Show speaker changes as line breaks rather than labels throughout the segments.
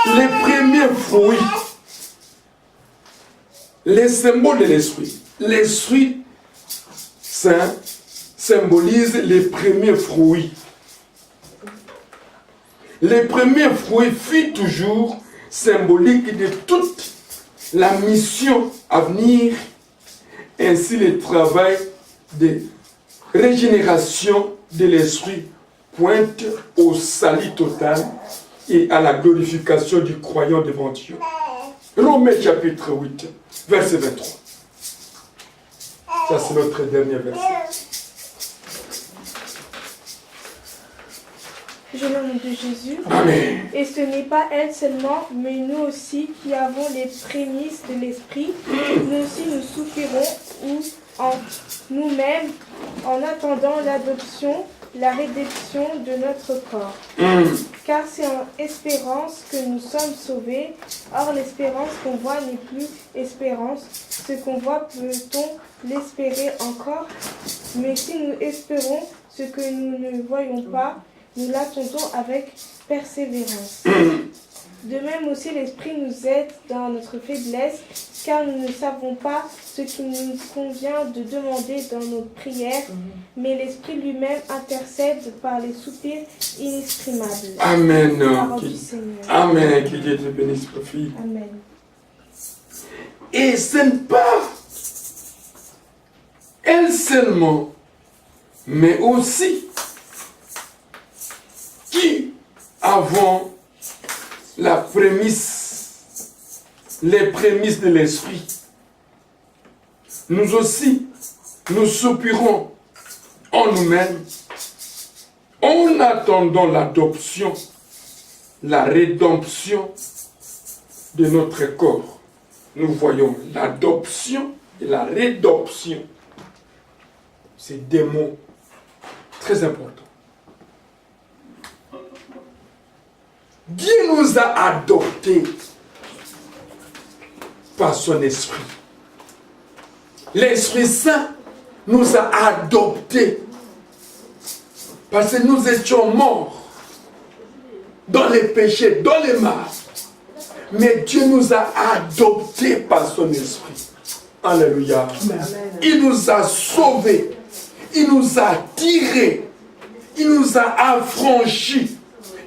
les premiers fruits, les symboles de l'esprit. L'esprit saint symbolise les premiers fruits. Les premiers fruits furent toujours symboliques de toute la mission à venir, ainsi le travail de régénération de l'esprit pointe au salut total et à la glorification du croyant devant Dieu. Romains chapitre 8, verset 23. Ça, c'est notre dernier verset.
Je le nom de Jésus.
Amen.
Et ce n'est pas elle seulement, mais nous aussi qui avons les prémices de l'Esprit. Nous aussi nous soupirons ou en nous-mêmes en attendant l'adoption, la rédemption de notre corps. Car c'est en espérance que nous sommes sauvés. Or l'espérance qu'on voit n'est plus espérance. Ce qu'on voit, peut-on l'espérer encore? Mais si nous espérons ce que nous ne voyons pas, nous l'attendons avec persévérance. De même aussi l'Esprit nous aide dans notre faiblesse, car nous ne savons pas ce qu'il nous convient de demander dans nos prières, mais l'Esprit lui-même intercède par les soupirs inexprimables.
Amen.
Parole du Seigneur.
Amen. Que Dieu te bénisse, ma fille.
Amen.
Et ce n'est pas elle seulement, mais aussi qui avons la prémisse, les prémices de l'esprit. Nous aussi, nous soupirons en nous-mêmes en attendant l'adoption, la rédemption de notre corps. Nous voyons l'adoption et la rédemption. C'est des mots très importants. Dieu nous a adoptés par son esprit. L'Esprit Saint nous a adoptés parce que nous étions morts dans les péchés, dans les mal. Mais Dieu nous a adoptés par son esprit. Alléluia. Amen. Il nous a sauvés. Il nous a tirés. Il nous a affranchis.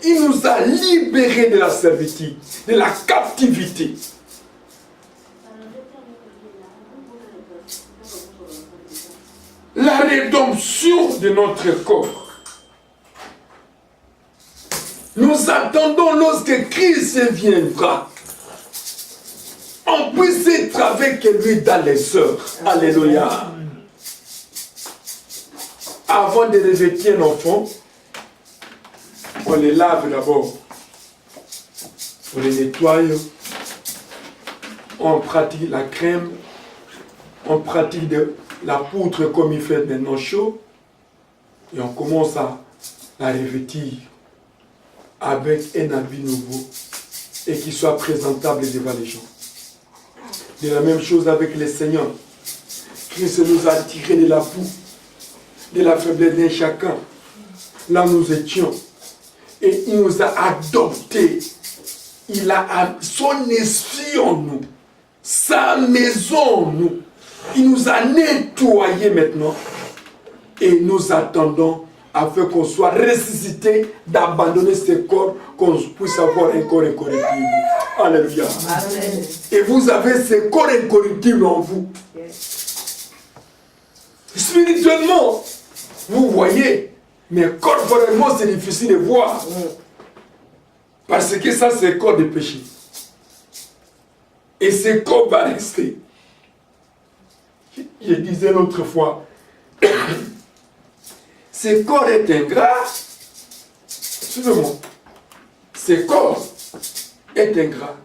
Il nous a libérés de la servitude, de la captivité. La rédemption de notre corps. Nous attendons lorsque Christ viendra. On puisse être avec lui dans les heures. Alléluia. Avant de revêtir un enfant, on les lave d'abord. On les nettoie. On pratique la crème. On pratique la poudre comme il fait maintenant chaud. Et on commence à la revêtir avec un habit nouveau et qui soit présentable devant les gens. De la même chose avec le Seigneur. Christ nous a tirés de la boue, de la faiblesse d'un chacun. Là nous étions. Et il nous a adoptés. Il a son esprit en nous. Sa maison en nous. Il nous a nettoyés maintenant. Et nous attendons afin qu'on soit ressuscité, d'abandonner ce corps, qu'on puisse avoir un corps incorruptible. Alléluia. Amen. Et vous avez ce corps incorruptible en vous. Yes. Spirituellement, vous voyez, mais corporellement, c'est difficile de voir. Parce que ça, c'est le corps de péché. Et ce corps va rester. Je disais l'autre fois, ce corps est ingrat. Suivez-moi. Ce corps est ingrat.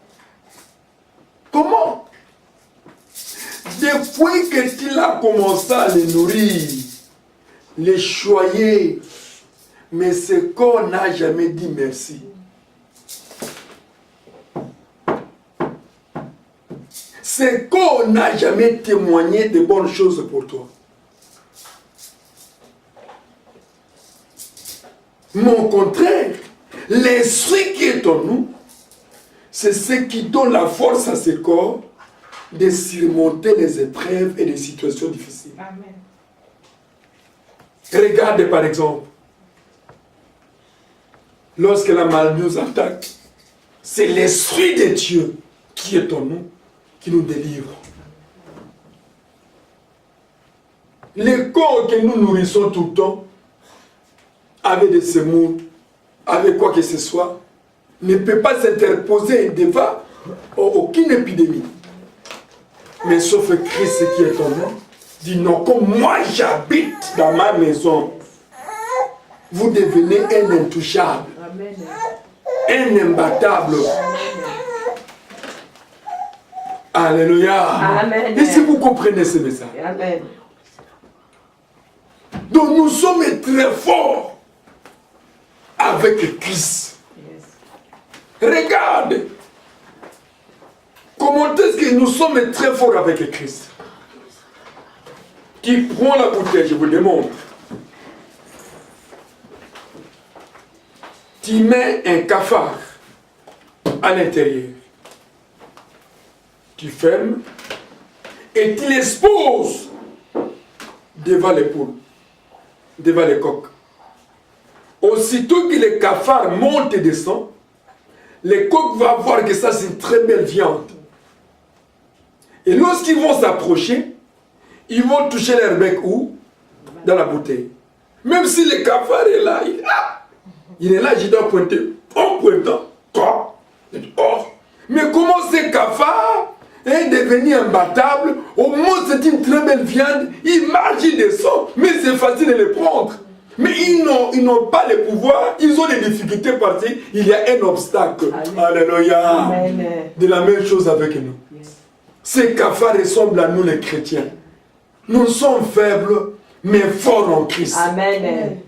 Comment? Depuis que tu as commencé à les nourrir, les choyer, mais ce corps n'a jamais dit merci. Ce corps n'a jamais témoigné de bonnes choses pour toi. Mais au contraire, l'esprit qui est en nous c'est ce qui donne la force à ce corps de surmonter les épreuves et les situations difficiles.
Amen.
Regardez par exemple, lorsque la maladie nous attaque, c'est l'Esprit de Dieu qui est en nous, qui nous délivre. Le corps que nous nourrissons tout le temps, avec des semours, avec quoi que ce soit, ne peut pas s'interposer devant aucune épidémie. Mais sauf Christ qui est en nous, dit non, comme moi j'habite dans ma maison, vous devenez un intouchable,
Amen.
un imbattable. Alléluia.
Amen.
Et si vous comprenez ce message,
Amen.
donc nous sommes très forts avec Christ. Regarde comment est-ce que nous sommes très forts avec Christ. Qui prend la bouteille, je vous le montre. Tu mets un cafard à l'intérieur. Tu fermes et tu l'exposes devant les poules, devant les coqs. Aussitôt que le cafard monte et descend, les coqs vont voir que ça c'est une très belle viande. Et lorsqu'ils vont s'approcher, ils vont toucher leur bec où? Dans la bouteille. Même si le cafard est là, il est là, je dois pointer. En pointant, toi, oh. Mais comment ce cafard est devenu imbattable? Au moins c'est une très belle viande, il marche, il descend, mais c'est facile de les prendre. Mais ils n'ont pas le pouvoir, ils ont des difficultés parce qu'il y a un obstacle. Alléluia.
Amen.
De la même chose avec nous. Ces cafards ressemblent à nous les chrétiens. Nous sommes faibles, mais forts en Christ.
Amen.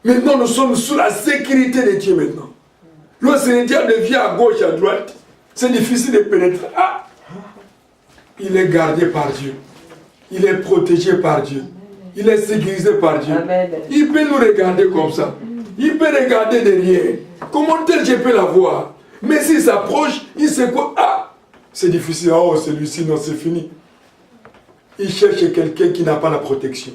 Maintenant, nous sommes sous la sécurité de Dieu maintenant. Lorsque le diable vient à gauche, à droite, c'est difficile de pénétrer. Ah! Il est gardé par Dieu. Il est protégé par Dieu. Il est sécurisé par Dieu.
Amen.
Il peut nous regarder comme ça. Il peut regarder derrière. Comment tel je peux la voir? Mais s'il s'approche, il sait quoi? Ah! C'est difficile. Oh, celui-ci, non, c'est fini. Il cherche quelqu'un qui n'a pas la protection.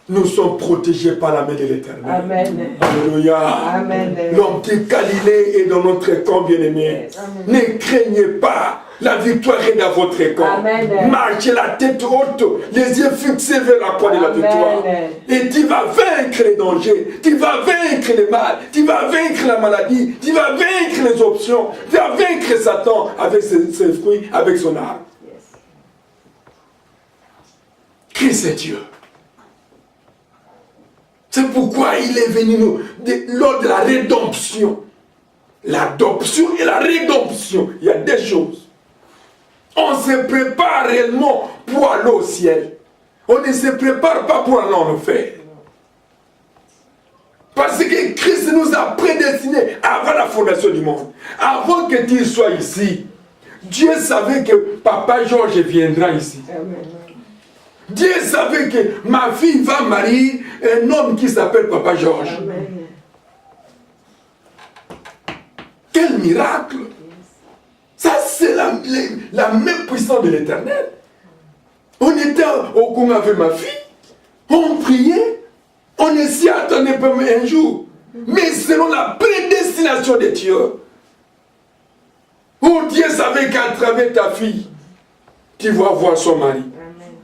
Nous sommes protégés par la main de l'Éternel.
Amen.
Alléluia.
Amen.
L'homme de Galilée est dans notre camp, bien-aimé. Ne craignez pas. La victoire est dans votre camp.
Amen.
Marchez la tête haute, les yeux fixés vers la croix de la victoire. Et tu vas vaincre les dangers, tu vas vaincre le mal, tu vas vaincre la maladie, tu vas vaincre les options, tu vas vaincre Satan avec ses fruits, avec son arme. Christ est Dieu. C'est pourquoi il est venu nous, lors de la rédemption. L'adoption et la rédemption, il y a des choses. On se prépare réellement pour aller au ciel. On ne se prépare pas pour aller en enfer. Parce que Christ nous a prédestinés avant la fondation du monde. Avant que tu sois ici, Dieu savait que Papa Georges viendra ici. Dieu savait que ma fille va marier un homme qui s'appelle Papa Georges.
Amen.
Quel miracle! Ça, c'est la même puissance de l'Éternel. On était au Congo avec ma fille, on priait, on ne s'y attendait pas un jour. Mais selon la prédestination de Dieu, où Dieu savait qu'à travers ta fille, tu vas voir son mari.
Amen.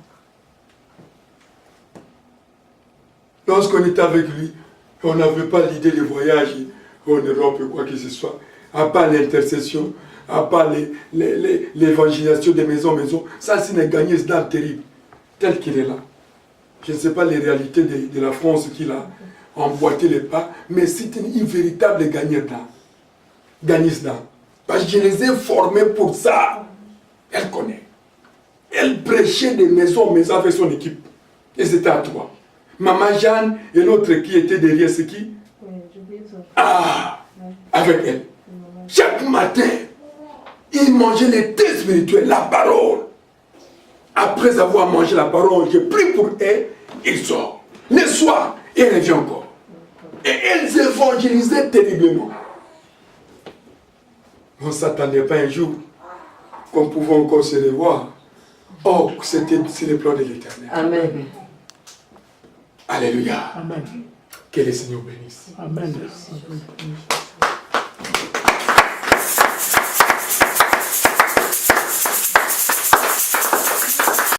Lorsqu'on était avec lui, on n'avait pas l'idée de voyage en Europe ou quoi que ce soit. À part l'intercession, à part l'évangélisation de maison en maison, ça c'est une gagnesse d'âme terrible, tel qu'il est là. Je ne sais pas les réalités de la France qu'il a emboîté les pas, mais c'est une véritable gagnesse d'âme. Gagnesse d'âme. Parce que je les ai formés pour ça. Elle connaît. Elle prêchait de maison en maison avec son équipe. Et c'était à toi. Maman Jeanne et l'autre qui était derrière, c'est qui? Ah, avec elle. Chaque matin, il mangeait les thés spirituels, la parole. Après avoir mangé la parole, j'ai pris pour elle, il sort. Le soir, elle revient encore. Et elles évangélisaient terriblement. On ne s'attendait pas un jour qu'on pouvait encore se revoir. Or, c'était le plan de l'Éternel.
Amen.
Alléluia.
Amen.
Que le Seigneur bénisse.
Amen.